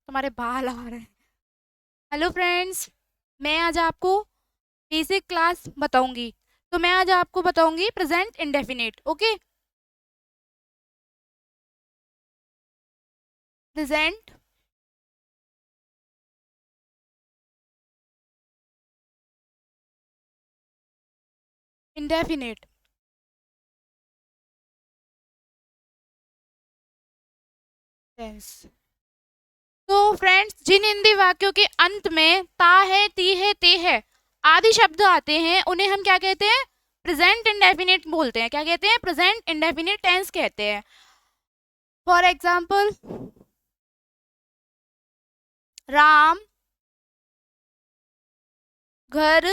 तुम्हारे बाल आ रहे हैं। हेलो फ्रेंड्स, मैं आज आपको बेसिक क्लास बताऊंगी। तो मैं आज आपको बताऊंगी present indefinite. Okay, present indefinite. Tense. तो फ्रेंड्स, जिन हिंदी वाक्यों के अंत में ता है, ती है, ते है आदि शब्द आते हैं उन्हें हम क्या कहते हैं? प्रेजेंट इंडेफिनिट बोलते हैं। क्या कहते हैं? प्रेजेंट इंडेफिनिट टेंस कहते हैं। फॉर एग्जाम्पल, राम घर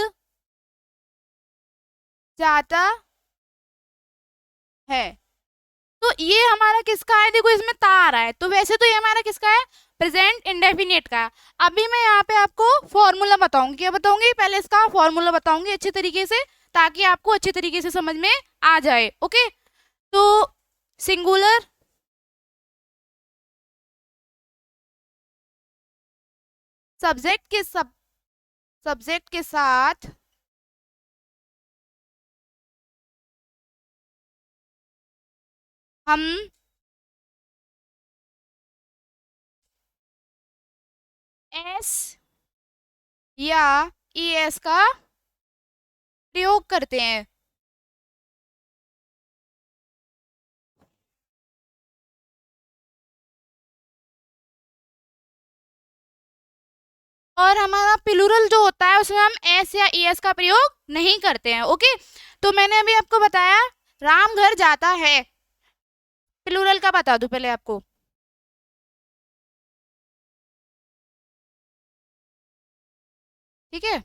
जाता है। तो ये हमारा किसका है? देखो, इसमें ता आ रहा है, तो वैसे तो ये हमारा किसका है? प्रेजेंट इंडेफिनिट का है। अभी मैं यहाँ पे आपको फॉर्मूला बताऊंगी। क्या बताऊंगी? पहले इसका फॉर्मूला बताऊंगी अच्छे तरीके से, ताकि आपको अच्छे तरीके से समझ में आ जाए। ओके, तो सिंगुलर सब्जेक्ट के साथ हम एस या ई एस का प्रयोग करते हैं। और हमारा प्लूरल जो होता है उसमें हम एस या ई एस का प्रयोग नहीं करते हैं। ओके, तो मैंने अभी आपको बताया राम घर जाता है, प्लूरल का बता दूं पहले आपको। ठीक है,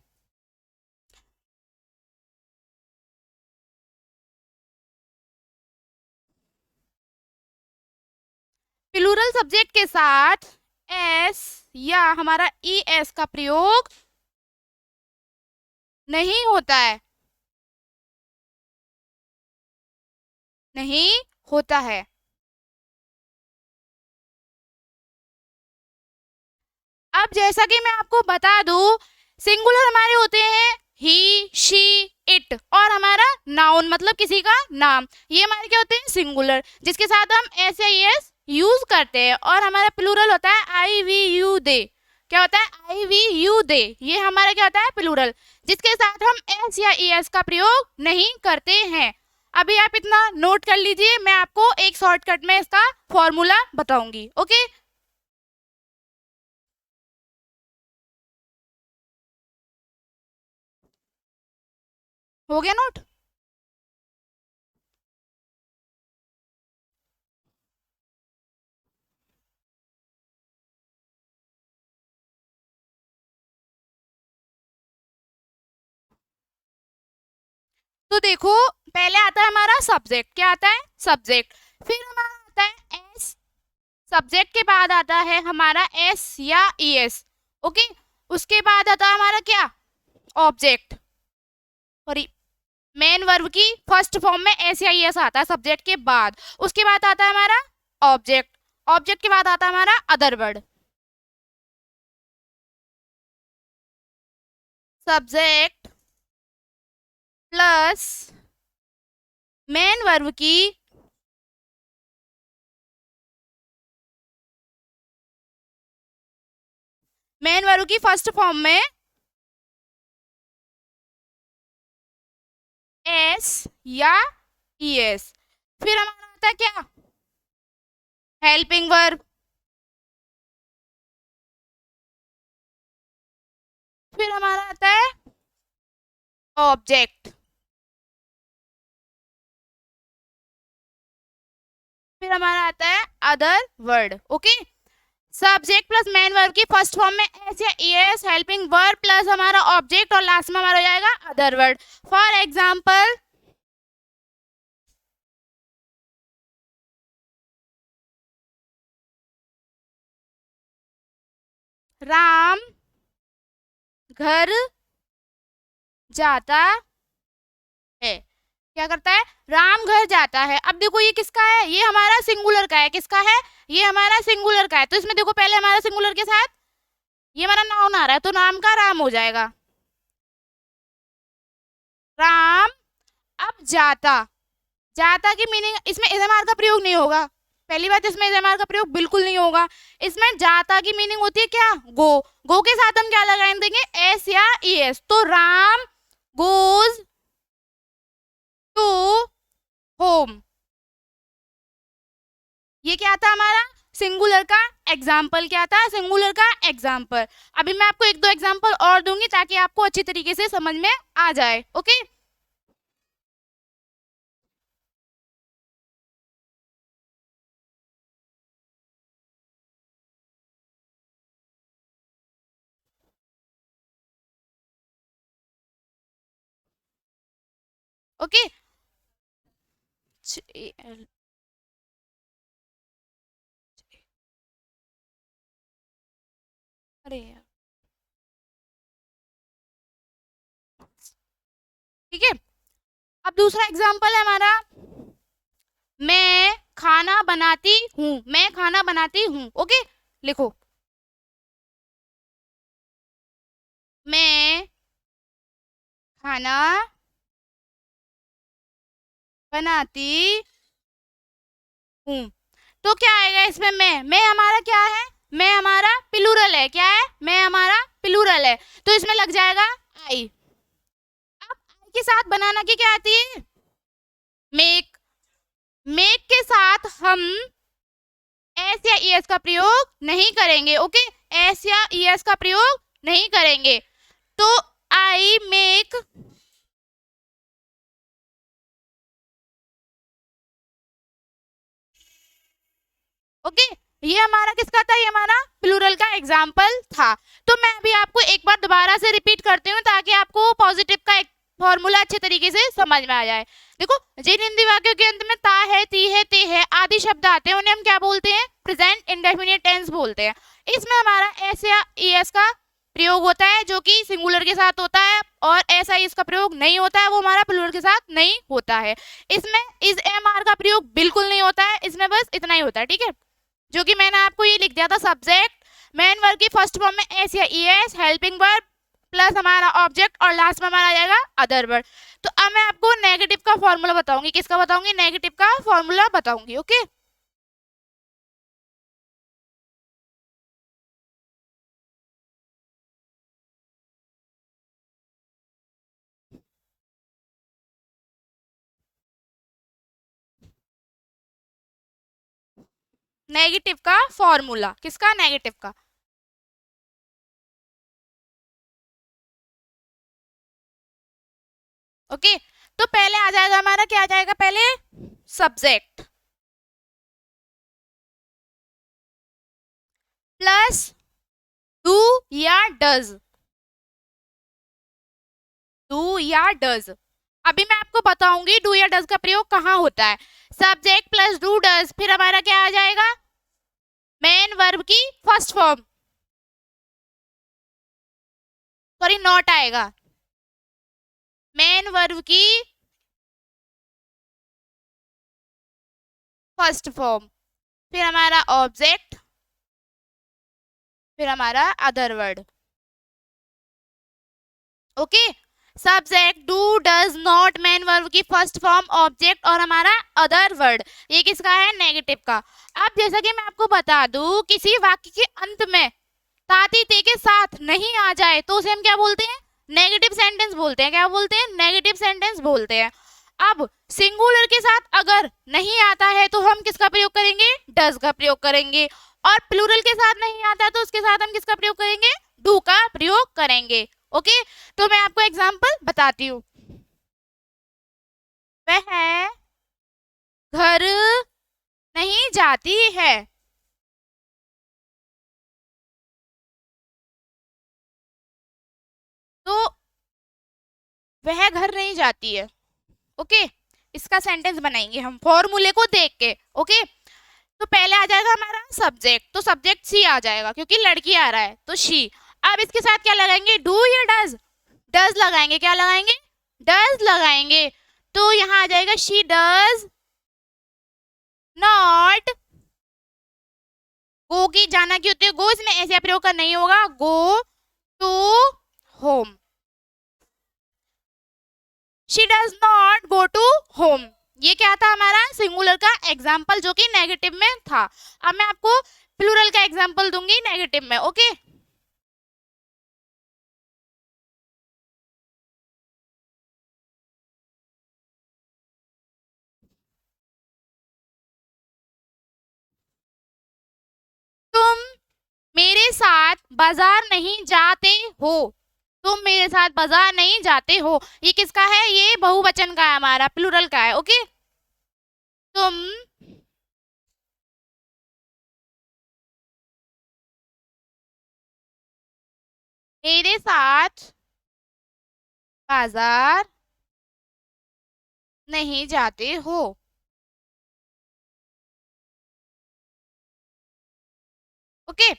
प्लूरल सब्जेक्ट के साथ एस या हमारा ई एस का प्रयोग नहीं होता है, नहीं होता है। अब जैसा कि मैं आपको बता दूं, सिंगुलर हमारे होते हैं ही, शी, इट, और हमारा नाउन मतलब किसी का नाम, ये हमारे क्या होते हैं? सिंगुलर, जिसके साथ हम एस या एस यूज करते हैं। और हमारा प्लूरल होता है आई वी यू दे। क्या होता है? आई वी यू दे, ये हमारा क्या होता है? प्लूरल, जिसके साथ हम एस या ई एस का प्रयोग नहीं करते हैं। अभी आप इतना नोट कर लीजिए, मैं आपको एक शॉर्टकट में इसका फॉर्मूला बताऊंगी। ओके, हो गया नोट? तो देखो, पहले आता है हमारा सब्जेक्ट। क्या आता है? सब्जेक्ट। फिर हमारा आता है एस, सब्जेक्ट के बाद आता है हमारा एस या ई एस। ओके, उसके बाद आता है हमारा क्या? ऑब्जेक्ट। सॉरी, मेन वर्ब की फर्स्ट फॉर्म में एस या ई एस आता है सब्जेक्ट के बाद। उसके बाद आता है हमारा ऑब्जेक्ट। ऑब्जेक्ट के बाद आता है हमारा other word. Subject plus main verb की फर्स्ट फॉर्म में एस या ई एस। फिर हमारा आता है क्या? Helping verb. फिर हमारा आता है ऑब्जेक्ट। फिर हमारा आता है other word. Okay, subject plus main verb की फर्स्ट फॉर्म में एस या एस, हेल्पिंग वर्ब प्लस हमारा ऑब्जेक्ट, और लास्ट में हमारा हो जाएगा other word. For example, Ram घर जाता है। क्या करता है, राम घर जाता है। अब देखो ये किसका है, ये हमारा सिंगुलर का है, किसका है, ये हमारा सिंगुलर का है। तो इसमें देखो पहले हमारा सिंगुलर के साथ ये हमारा नाउन आ रहा है, तो नाम का राम हो जाएगा, राम। अब जाता, जाता की मीनिंग, इसमें इज़मार का प्रयोग नहीं होगा, पहली बात इसमें इज़मार का प्रयोग बिल्कुल नहीं होगा। इसमें जाता की मीनिंग होती है क्या, गो। गो के साथ हम क्या लगा देंगे, एस या ई एस। तो राम गोज टू होम, ये क्या था हमारा सिंगुलर का एग्जाम्पल, क्या था सिंगुलर का एग्जाम्पल। अभी मैं आपको एक दो एग्जाम्पल और दूंगी ताकि आपको अच्छी तरीके से समझ में आ जाए। Okay, okay. अरे यार, ठीक है। अब दूसरा एग्जाम्पल है हमारा, मैं खाना बनाती हूँ, मैं खाना बनाती हूँ। ओके, लिखो, मैं खाना बनाती हूँ। तो क्या आएगा इसमें, मैं हमारा क्या है, मैं हमारा प्लूरल है, क्या है, मैं हमारा प्लूरल है, तो इसमें लग जाएगा आई। अब आई के साथ बनाना की क्या आती है, मेक। मेक के साथ हम एस या ई एस का प्रयोग नहीं करेंगे। ओके, एस या ई एस का प्रयोग नहीं करेंगे। तो आई मेक, ओके, ये हमारा किसका था, ये हमारा प्लूरल का एग्जाम्पल था। तो मैं भी आपको एक बार दोबारा से रिपीट करती हूँ ताकि आपको पॉजिटिव का एक फॉर्मूला अच्छे तरीके से समझ में आ जाए। देखो, जिन हिंदी वाक्यों के अंत में ता है, ती है, ते है आदि शब्द आते हैं उन्हें हम क्या बोलते हैं, प्रेजेंट इंडेफिनिट टेंस बोलते हैं। इसमें हमारा एस या ई एस का प्रयोग होता है जो कि सिंगुलर के साथ होता है, और ऐसा इसका प्रयोग नहीं होता है, वो हमारा प्लूरल के साथ नहीं होता है। इसमें इस एम आर का प्रयोग बिल्कुल नहीं होता है, इसमें बस इतना ही होता है, ठीक है। जो कि मैंने आपको ये लिख दिया था, सब्जेक्ट मेन वर्ब की फर्स्ट फॉर्म में एस या E S, helping verb plus हमारा ऑब्जेक्ट, और लास्ट में हमारा आ जाएगा अदर वर्ड। तो अब मैं आपको नेगेटिव का फॉर्मूला बताऊंगी, किसका बताऊंगी, नेगेटिव का फॉर्मूला बताऊंगी। ओके, नेगेटिव का फॉर्मूला, किसका, नेगेटिव का। ओके, तो पहले आ जाएगा हमारा, क्या आ जाएगा पहले, सब्जेक्ट प्लस डू या डज, डू या डज। अभी मैं आपको बताऊंगी डू या डज का प्रयोग कहाँ होता है। सब्जेक्ट प्लस डू डज, फिर हमारा क्या आ जाएगा, मेन वर्ब की फर्स्ट फॉर्म, सॉरी नॉट आएगा, मेन वर्ब की फर्स्ट फॉर्म, फिर हमारा ऑब्जेक्ट, फिर हमारा other word. Okay, subject do does not, main verb की फर्स्ट फॉर्म, ऑब्जेक्ट और हमारा अदर वर्ड, ये किसका है, नेगेटिव का। अब जैसा कि मैं आपको बता दूं, किसी वाक्य के अंत में ताती ते के साथ नहीं आ जाए तो उसे हम क्या बोलते हैं, नेगेटिव सेंटेंस बोलते हैं। क्या बोलते हैं, नेगेटिव सेंटेंस बोलते हैं। अब सिंगुलर के साथ अगर नहीं आता है तो हम किसका प्रयोग करेंगे, डज का प्रयोग करेंगे, और प्लूरल के साथ नहीं आता तो उसके साथ हम किसका प्रयोग करेंगे, डू का प्रयोग करेंगे। ओके, तो मैं आपको एग्जांपल बताती हूँ। वह घर नहीं जाती है, तो वह घर नहीं जाती है। ओके, इसका सेंटेंस बनाएंगे हम फॉर्मूले को देख के। ओके, तो पहले आ जाएगा हमारा सब्जेक्ट, तो सब्जेक्ट सी आ जाएगा क्योंकि लड़की आ रहा है तो शी। अब इसके साथ क्या लगाएंगे, डू या डज, डज लगाएंगे, क्या लगाएंगे, डज लगाएंगे। तो यहाँ आ जाएगा शी डज नॉट गो की जाना की होती है गो, इसमें ऐसे प्रयोग का नहीं होगा, go to home. She does not go to home, ये क्या था हमारा सिंगुलर का एग्जाम्पल जो कि नेगेटिव में था। अब मैं आपको प्लूरल का एग्जाम्पल दूंगी नेगेटिव में, ओके। तुम मेरे साथ बाजार नहीं जाते हो, तुम मेरे साथ बाजार नहीं जाते हो, ये किसका है, ये बहुवचन का है हमारा, प्लूरल का है, ओके। तुम मेरे साथ बाजार नहीं जाते हो, ओके।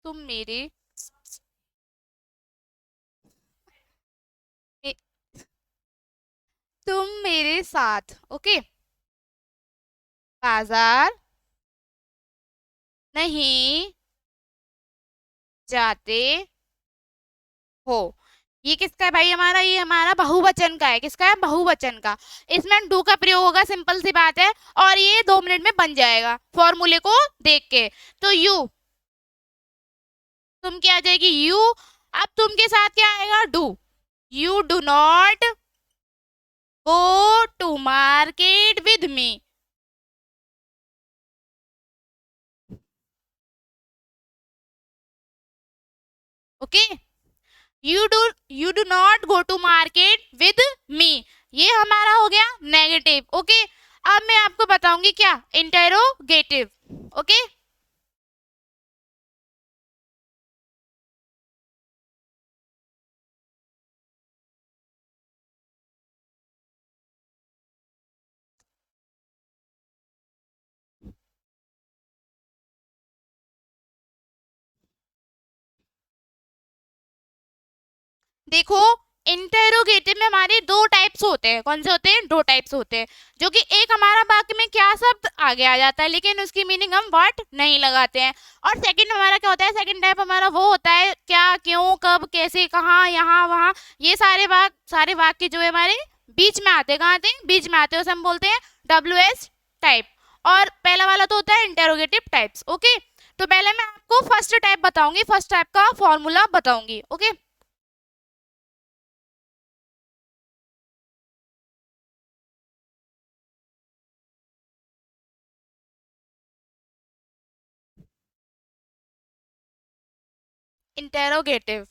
तुम मेरे मे- तुम मेरे साथ, ओके, बाजार नहीं जाते हो, ये किसका है भाई हमारा, ये हमारा बहुवचन का है, किसका है, बहुवचन का। इसमें डू का प्रयोग होगा, सिंपल सी बात है, और ये 2 मिनट में बन जाएगा फॉर्मूले को देख के। तो यू, तुम क्या आ जाएगी, यू। अब तुम के साथ क्या आएगा, do, you do not go to market with me, okay. You do not go to market with me, ये हमारा हो गया नेगेटिव, ओके। अब मैं आपको बताऊंगी क्या, इंटेरोगेटिव, ओके। देखो, इंटेरोगेटिव में हमारे 2 टाइप्स होते हैं, कौन से होते हैं, 2 टाइप्स होते हैं, जो कि एक हमारा वाक्य में क्या शब्द आगे आ जाता है लेकिन उसकी मीनिंग हम व्हाट नहीं लगाते हैं, और सेकंड हमारा क्या होता है, सेकंड टाइप हमारा वो होता है क्या, क्यों, कब, कैसे, कहाँ, यहाँ, वहाँ, ये सारे वाक्य जो है हमारे बीच में आते हैं, कहाँ आते हैं, बीच में आते हैं, उसे हम बोलते हैं WH टाइप। और पहला वाला तो होता है इंटेरोगेटिव टाइप्स, ओके। तो पहले मैं आपको फर्स्ट टाइप बताऊंगी, फर्स्ट टाइप का फॉर्मूला बताऊंगी, ओके। इंटेरोगेटिव,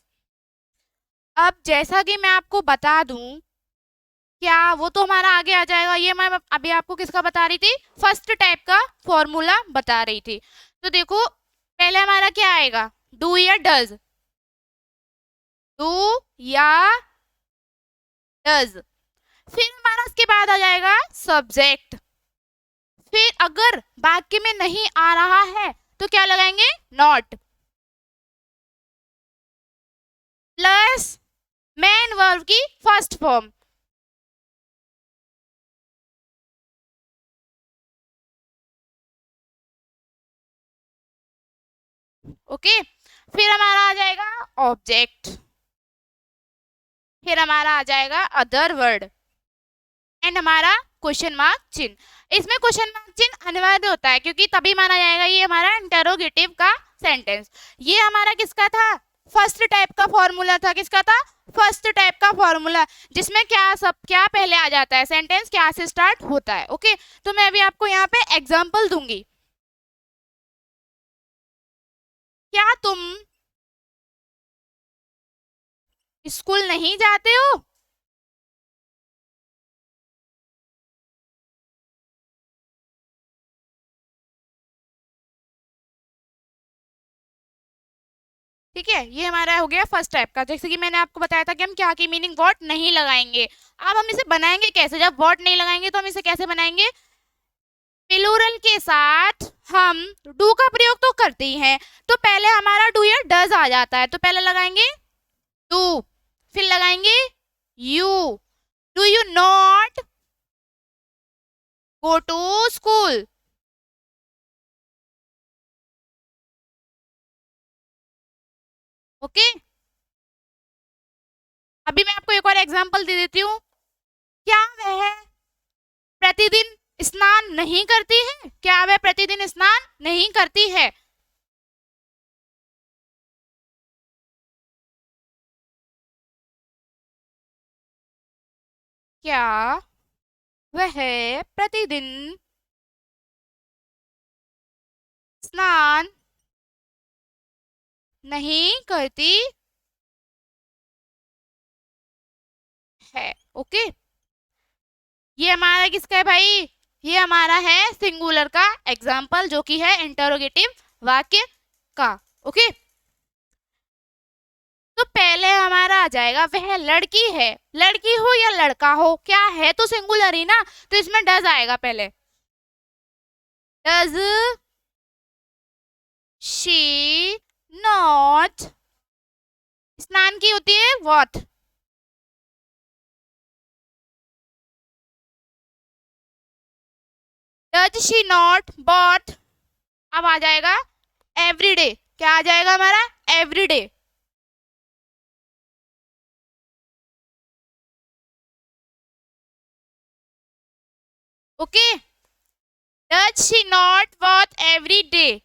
अब जैसा कि मैं आपको बता दूं, क्या वो तो हमारा आगे आ जाएगा, ये मैं अभी आपको किसका बता रही थी, फर्स्ट टाइप का फॉर्मूला बता रही थी। तो देखो, पहले हमारा क्या आएगा, डू या डज, डू या डज, फिर हमारा उसके बाद आ जाएगा सब्जेक्ट, फिर अगर वाक्य में नहीं आ रहा है तो क्या लगाएंगे, नॉट, प्लस मेन वर्ब की फर्स्ट फॉर्म, ओके। फिर हमारा आ जाएगा ऑब्जेक्ट, फिर हमारा आ जाएगा अदर वर्ड, एंड हमारा क्वेश्चन मार्क चिन्ह। इसमें क्वेश्चन मार्क चिन्ह अनिवार्य होता है क्योंकि तभी माना जाएगा ये हमारा इंटेरोगेटिव का सेंटेंस। ये हमारा किसका था, फर्स्ट टाइप का फॉर्मूला था, किसका था, फर्स्ट टाइप का फॉर्मूला, जिसमें क्या पहले आ जाता है, सेंटेंस क्या से स्टार्ट होता है, ओके। तो मैं अभी आपको यहाँ पे एग्जाम्पल दूंगी, क्या तुम स्कूल नहीं जाते हो, ठीक है। ये हमारा हो गया फर्स्ट टाइप का, जैसे कि मैंने आपको बताया था कि हम क्या की मीनिंग व्हाट नहीं लगाएंगे। अब हम इसे बनाएंगे कैसे, जब व्हाट नहीं लगाएंगे तो हम इसे कैसे बनाएंगे, प्लूरल के साथ हम डू का प्रयोग तो करते ही हैं, तो पहले हमारा डू या डज आ जाता है, तो पहले लगाएंगे डू, फिर लगाएंगे you. Do you not go to school? Okay, अभी मैं आपको एक और एग्जांपल दे देती हूँ। क्या वह प्रतिदिन स्नान नहीं करती है? क्या वह प्रतिदिन स्नान नहीं करती है? क्या वह प्रतिदिन स्नान नहीं करती है? ओके, ये हमारा किसका है भाई? ये हमारा है सिंगुलर का एग्जाम्पल, जो कि है इंटरोगेटिव वाक्य का। ओके, तो पहले हमारा आ जाएगा वह लड़की है। लड़की हो या लड़का हो, क्या है तो सिंगुलर ही ना, तो इसमें डज आएगा पहले। डज शी नॉट, स्नान की होती है what. Does she not bought, अब आ जाएगा एवरीडे। क्या आ जाएगा हमारा? Everyday. Okay, does she not what every day,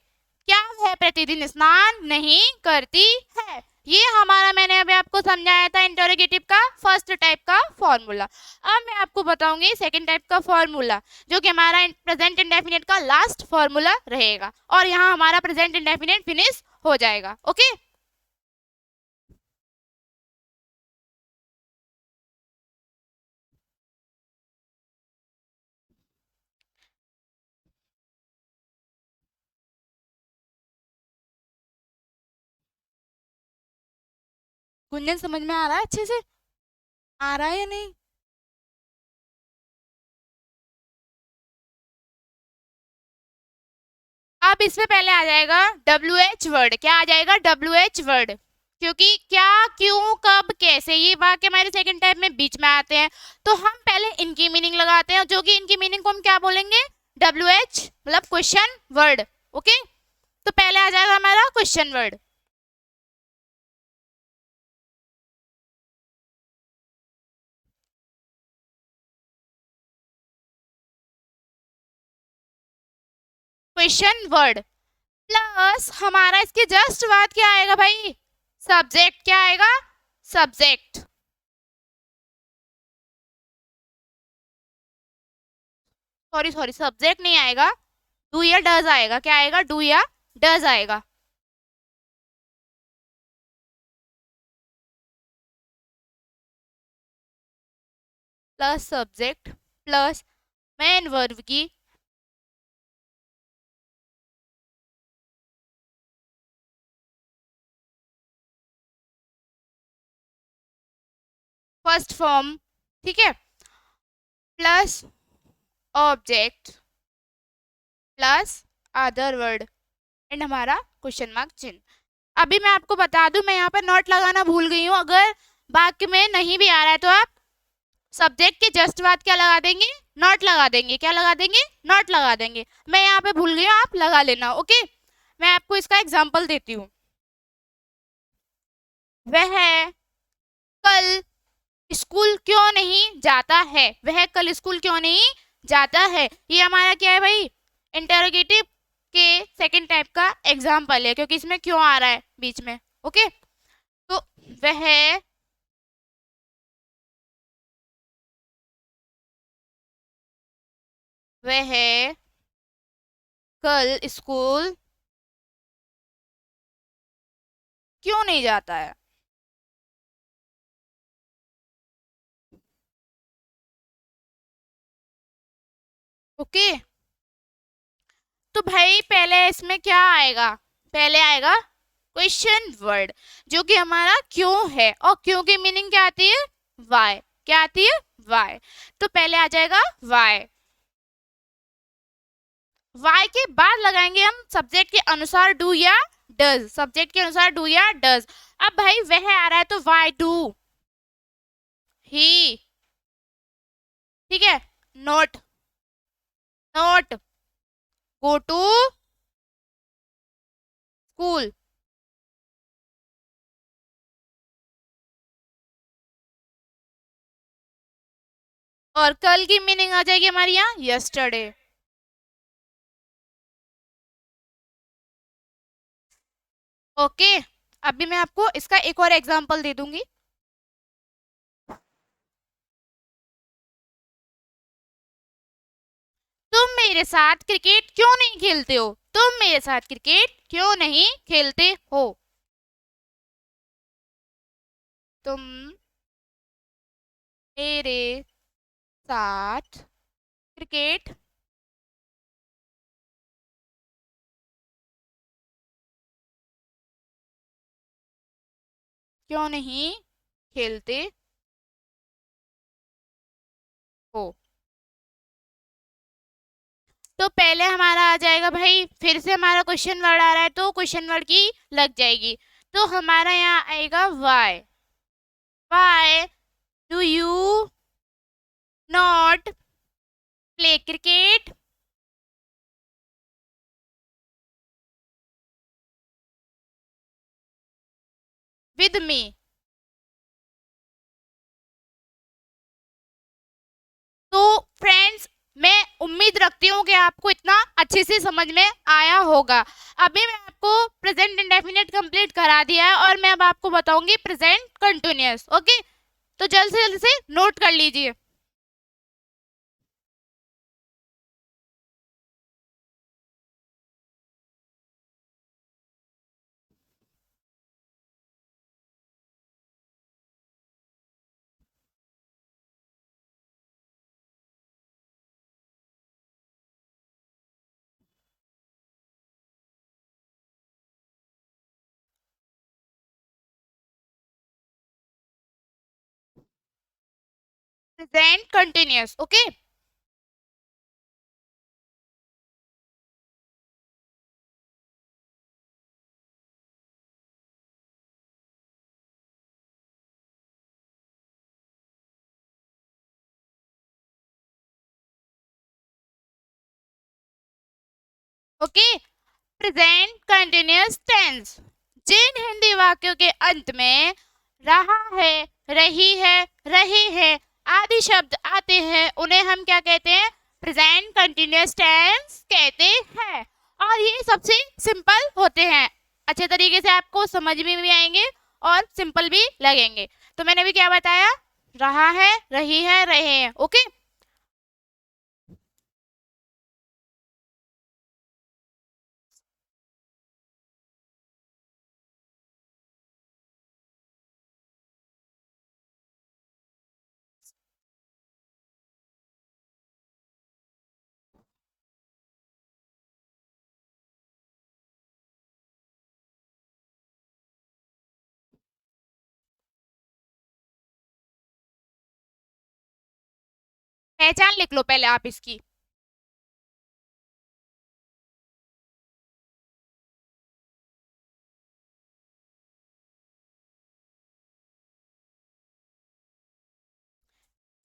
क्या वह प्रतिदिन स्नान नहीं करती है? ये हमारा मैंने अभी आपको समझाया था इंटरोगेटिव का फर्स्ट टाइप का फॉर्मूला। अब मैं आपको बताऊंगी सेकंड टाइप का फॉर्मूला, जो कि हमारा प्रेजेंट इंडेफिनिट का लास्ट फॉर्मूला रहेगा, और यहाँ हमारा प्रेजेंट इंडेफिनिट फिनिश हो जाएगा। ओके, गुंजन समझ में आ रहा है? अच्छे से आ रहा है या नहीं? अब इसमें पहले आ जाएगा WH वर्ड। क्या आ जाएगा? WH वर्ड, क्योंकि क्या, क्यों, कब, कैसे, ये वाक्य हमारे सेकंड टाइप में बीच में आते हैं, तो हम पहले इनकी मीनिंग लगाते हैं, जो कि इनकी मीनिंग को हम क्या बोलेंगे? WH मतलब क्वेश्चन वर्ड। ओके, तो पहले आ जाएगा हमारा question word. Question word plus हमारा इसके जस्ट बाद क्या आएगा भाई? सब्जेक्ट। क्या आएगा? सब्जेक्ट। सॉरी सॉरी, सब्जेक्ट नहीं आएगा, डू या डज आएगा। क्या आएगा? डू या डज आएगा। Plus subject plus main verb की फर्स्ट फॉर्म, ठीक है, plus object plus other word and हमारा क्वेश्चन मार्क चिन्ह। अभी मैं आपको बता दूं, मैं यहाँ पर नॉट लगाना भूल गई हूँ। अगर वाक्य में नहीं भी आ रहा है तो आप सब्जेक्ट के जस्ट बाद क्या लगा देंगे? नॉट लगा देंगे। क्या लगा देंगे? नॉट लगा देंगे। मैं यहाँ पे भूल गई हूँ, आप लगा लेना। ओके, मैं आपको इसका एग्जाम्पल देती हूँ। वह कल स्कूल क्यों नहीं जाता है? वह कल स्कूल क्यों नहीं जाता है? ये हमारा क्या है भाई? इंटरोगेटिव के सेकंड टाइप का एग्जाम्पल है, क्योंकि इसमें क्यों आ रहा है बीच में। ओके, तो वह वह कल स्कूल क्यों नहीं जाता है? ओके, तो भाई पहले इसमें क्या आएगा? पहले आएगा क्वेश्चन वर्ड, जो कि हमारा क्यों है, और क्यों की मीनिंग क्या आती है? वाई। क्या आती है? वाई। तो पहले आ जाएगा वाई। वाई के बाद लगाएंगे हम सब्जेक्ट के अनुसार डू या डज, सब्जेक्ट के अनुसार डू या डज। अब भाई वह आ रहा है तो वाई डू ही, ठीक है, not, not go to school. और कल की मीनिंग आ जाएगी हमारी यहाँ यस्टरडे। ओके, अभी मैं आपको इसका एक और एग्जांपल दे दूंगी। तुम मेरे साथ क्रिकेट क्यों नहीं खेलते हो, तुम मेरे साथ क्रिकेट क्यों नहीं खेलते हो, तुम मेरे साथ क्रिकेट क्यों नहीं खेलते हो। तो पहले हमारा आ जाएगा भाई, फिर से हमारा क्वेश्चन वर्ड आ रहा है तो क्वेश्चन वर्ड की लग जाएगी। तो हमारा यहाँ आएगा why, why do you not play cricket with me. तो फ्रेंड्स, मैं उम्मीद रखती हूँ कि आपको इतना अच्छे से समझ में आया होगा। अभी मैं आपको प्रेजेंट इंडेफिनिट कंप्लीट करा दिया है और मैं अब आपको बताऊंगी प्रेजेंट कंटिन्यूअस। ओके, तो जल्द से नोट कर लीजिए। Present continuous, okay. Okay, present continuous tense, जिन हिंदी वाक्यों के अंत में रहा है, रही है, रहे हैं आदि शब्द आते हैं उन्हें हम क्या कहते हैं, प्रेजेंट कंटिन्यूअस टेंस कहते हैं। और ये सबसे सिंपल होते हैं, अच्छे तरीके से आपको समझ में भी आएंगे और सिंपल भी लगेंगे। तो मैंने भी क्या बताया, रहा है, रही है, रहे हैं। ओके, पहचान लिख लो पहले आप इसकी।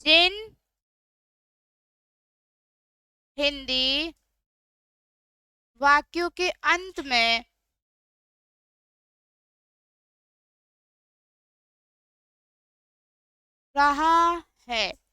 जिन हिंदी वाक्यों के अंत में रहा है,